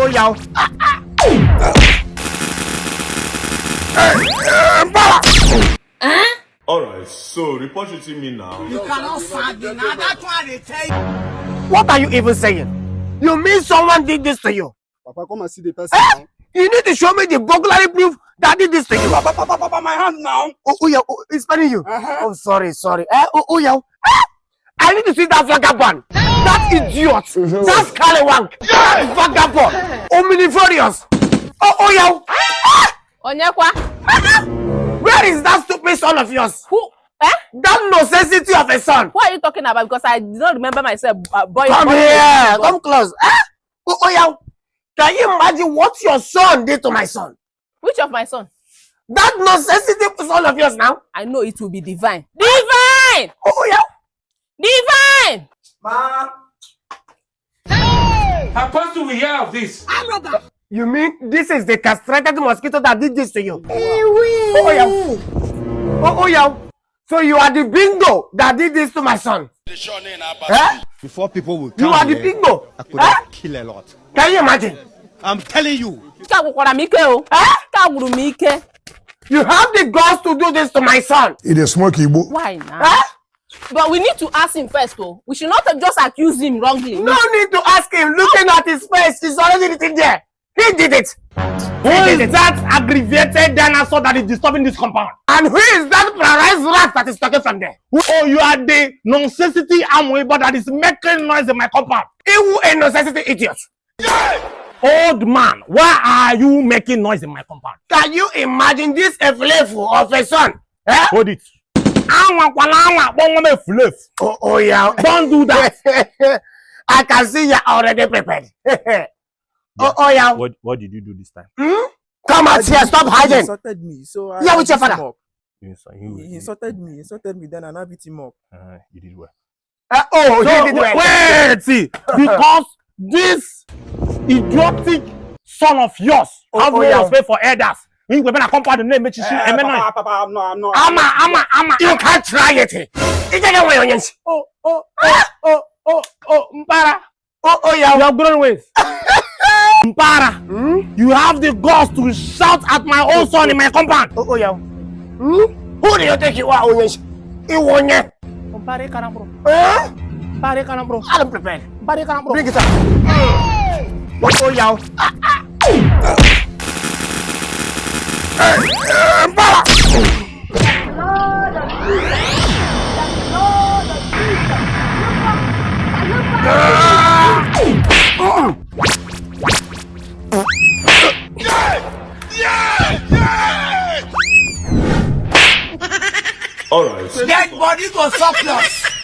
oh, yo. Alright, so report it to me now. You cannot find me now. That's why they tell you. What are you even saying? You mean someone did this to you? Papa, come and see the person now. You need to show me the burglary proof that did this to you. Papa, my hand now. Oh, yeah, it's funny you. Oh, sorry. Oh, yeah. I need to see that vagabond. That idiot. That scallywag. That vagabond. Omniforious. Oh, yeah. Onyekwa. Where is that stupid son of yours? Who? That necessity of a son. What are you talking about? Because I did not remember myself. Boy, Come here. Come close. Oh, yeah. Can you imagine what your son did to my son? Which of my son? That necessity son of yours now. I know it will be divine. Divine! Oh, yeah. Divine! Ma. Apostle, we hear of this. You mean this is the castrated mosquito that did this to you? Oh, yeah. Oh, yeah. So you are the bingo that did this to my son. Before people will come You are the here, bingo. I could have killed a lot. Can you imagine? I'm telling you. You have the guts to do this to my son. It is smoky. Why now? But we need to ask him first, though. We should not just accuse him wrongly. No need to ask him. Looking at his face, he's already written there. He did it. Who is that aggravated dinosaur that is disturbing this compound? And who is that paralyzed rat that is talking from there? Oh, you are the non-necessity amoeba that is making noise in my compound. You a necessity idiot. Old man, why are you making noise in my compound? Can you imagine this efflefu of a son? Hold it. Oh, yeah. Don't do that. I can see you're already prepared. Oh, yeah. What did you do this time? Come out here. Stop He hiding. insulted me, so I Yeah, with your beat him father. up. He insulted me, then I beat him up. You did well. Oh, So, he did well. wait, see, because this idiotic son of yours has no yeah. respect for elders. You better compound the name, make you see. Papa, I'm not. Ama. You can't try it. Mpara. Oh, yeah. You have grown ways. Mpara, you have the guts to shout at my own son in my compound. Oh, yeah. Who do you think you are, Onyens? You won it. Mpare kanambro. Mpare kanambro. I'm prepared. Mpare kanambro. Bring it up. Oh, yeah. Alright. Dead body go surplus.